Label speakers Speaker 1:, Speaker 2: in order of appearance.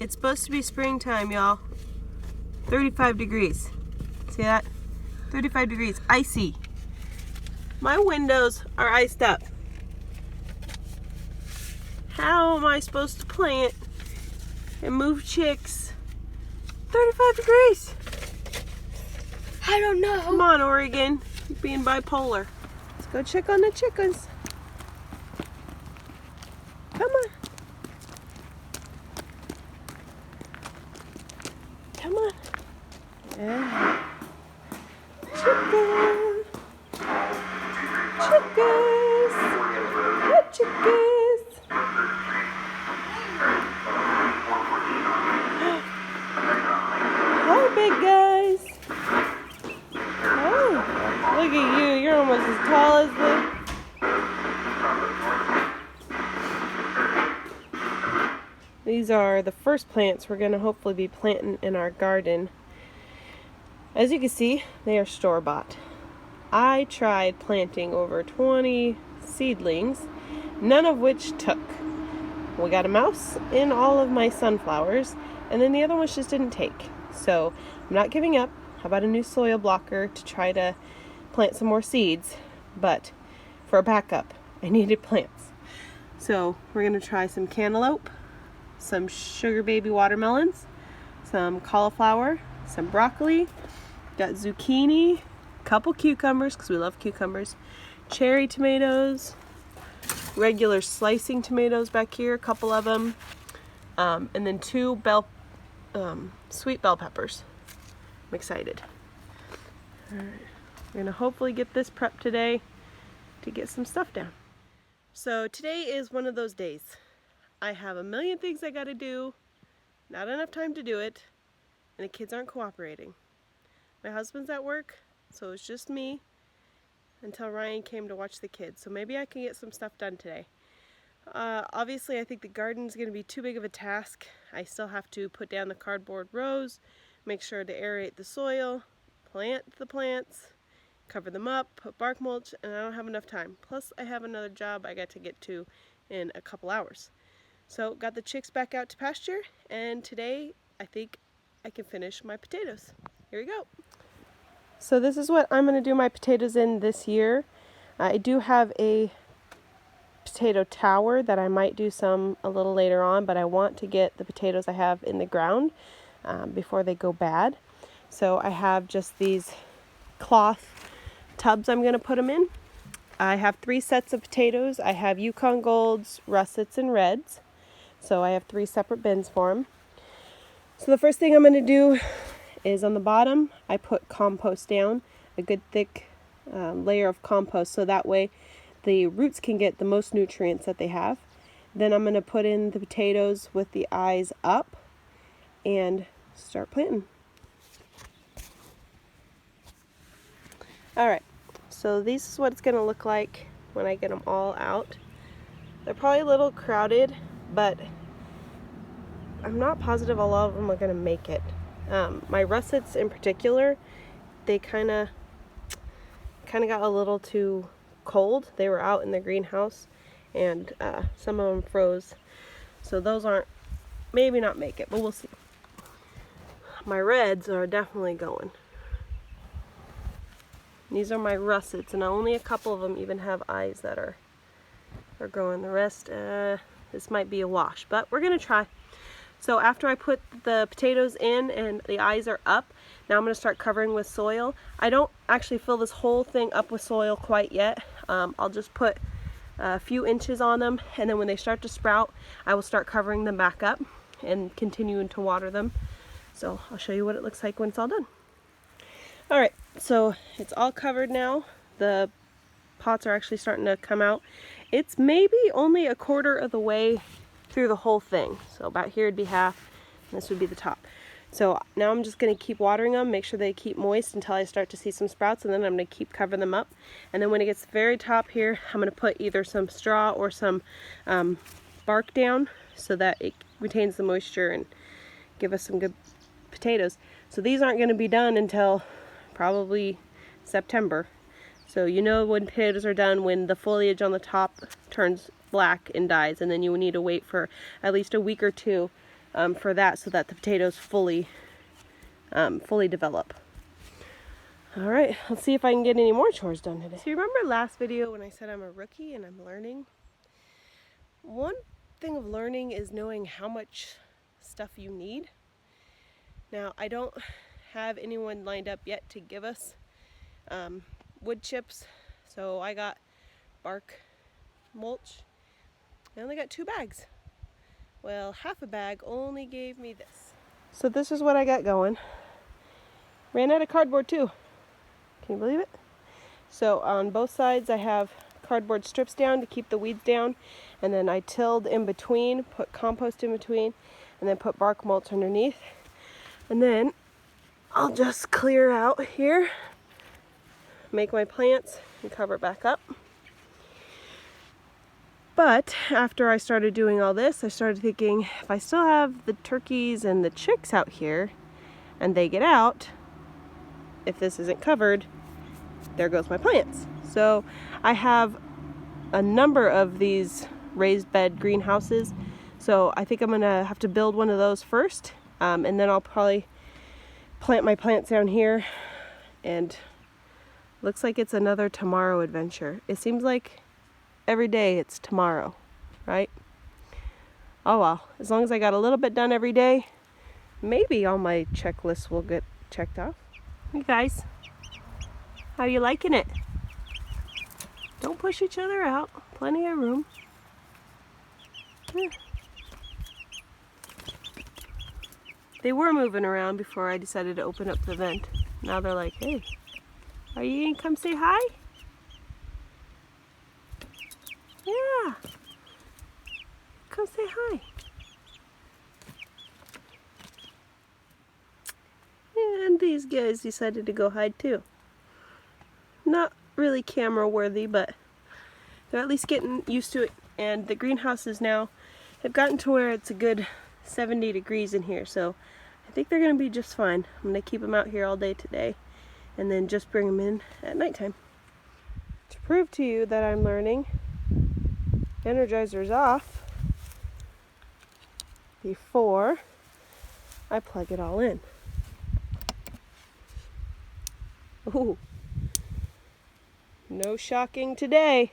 Speaker 1: It's supposed to be springtime, y'all. 35 degrees. See that? 35 degrees. Icy. My windows are iced up. How am I supposed to plant and move chicks? 35 degrees.
Speaker 2: I don't know.
Speaker 1: Come on, Oregon. You're being bipolar. Let's go check on the chickens. Come on. Come on. Yeah. Chicken. Chickens. What chickens? Hi, big guys. Oh, look at you. You're almost as tall as These are the first plants we're going to hopefully be planting in our garden. As you can see, they are store-bought. I tried planting over 20 seedlings, none of which took. We got a mouse in all of my sunflowers, and then the other ones just didn't take. So I'm not giving up. How about a new soil blocker to try to plant some more seeds? But for a backup, I needed plants. So we're going to try some cantaloupe, some sugar baby watermelons, some cauliflower, some broccoli, got zucchini, couple cucumbers because we love cucumbers, cherry tomatoes, regular slicing tomatoes back here, a couple of them, and then two sweet bell peppers. I'm excited. All right. We're gonna hopefully get this prepped today to get some stuff down. So today is one of those days. I have a million things I gotta do, not enough time to do it, and the kids aren't cooperating. My husband's at work, so it's just me until Ryan came to watch the kids. So maybe I can get some stuff done today. Obviously, I think the garden's going to be too big of a task. I still have to put down the cardboard rows, make sure to aerate the soil, plant the plants, cover them up, put bark mulch, and I don't have enough time. Plus, I have another job I got to get to in a couple hours. So, got the chicks back out to pasture, and today I think I can finish my potatoes. Here we go. So this is what I'm going to do my potatoes in this year. I do have a potato tower that I might do some a little later on, but I want to get the potatoes I have in the ground before they go bad. So I have just these cloth tubs I'm going to put them in. I have 3 sets of potatoes. I have Yukon Golds, Russets, and Reds. So I have 3 separate bins for them. So the first thing I'm going to do is on the bottom, I put compost down, a good thick layer of compost, so that way the roots can get the most nutrients that they have. Then I'm going to put in the potatoes with the eyes up and start planting. Alright, so this is what it's going to look like when I get them all out. They're probably a little crowded, but I'm not positive a lot of them are going to make it. My russets in particular, they kind of got a little too cold. They were out in the greenhouse, and some of them froze. So those aren't, maybe not make it, but we'll see. My reds are definitely going. These are my russets, and only a couple of them even have eyes that are growing. The rest, this might be a wash, but we're gonna try. So after I put the potatoes in and the eyes are up, now I'm going to start covering with soil. I don't actually fill this whole thing up with soil quite yet. I'll just put a few inches on them, and then when they start to sprout, I will start covering them back up and continuing to water them. So I'll show you what it looks like when it's all done. Alright, so it's all covered now. The pots are actually starting to come out. It's maybe only a quarter of the way through the whole thing. So about here would be half, and this would be the top. So now I'm just going to keep watering them, make sure they keep moist until I start to see some sprouts, and then I'm going to keep covering them up. And then when it gets to the very top here, I'm going to put either some straw or some bark down so that it retains the moisture and give us some good potatoes. So these aren't going to be done until probably September. So you know when potatoes are done when the foliage on the top turns black and dies, and then you need to wait for at least a week or two for that, so that the potatoes fully develop. All right, let's see if I can get any more chores done today. So you remember last video when I said I'm a rookie and I'm learning? One thing of learning is knowing how much stuff you need. Now, I don't have anyone lined up yet to give us wood chips, so I got bark mulch. I only got 2 bags. Well, half a bag only gave me this. So this is what I got going. Ran out of cardboard too. Can you believe it? So on both sides I have cardboard strips down to keep the weeds down, and then I tilled in between, put compost in between, and then put bark mulch underneath. And then I'll just clear out here, make my plants, and cover it back up. But after I started doing all this, I started thinking, if I still have the turkeys and the chicks out here, and they get out, if this isn't covered, there goes my plants. So I have a number of these raised bed greenhouses, so I think I'm gonna have to build one of those first, and then I'll probably plant my plants down here. And looks like it's another tomorrow adventure. It seems like every day it's tomorrow, right? Oh well, as long as I got a little bit done every day, maybe all my checklists will get checked off. Hey guys, how are you liking it? Don't push each other out. Plenty of room. Yeah. They were moving around before I decided to open up the vent. Now they're like, hey, are you gonna come say hi? Yeah. Come say hi. And these guys decided to go hide too. Not really camera worthy, but they're at least getting used to it. And the greenhouses now have gotten to where it's a good 70 degrees in here, so I think they're going to be just fine. I'm going to keep them out here all day today and then just bring them in at nighttime. To prove to you that I'm learning, Energizer's off before I plug it all in. Ooh. No shocking today.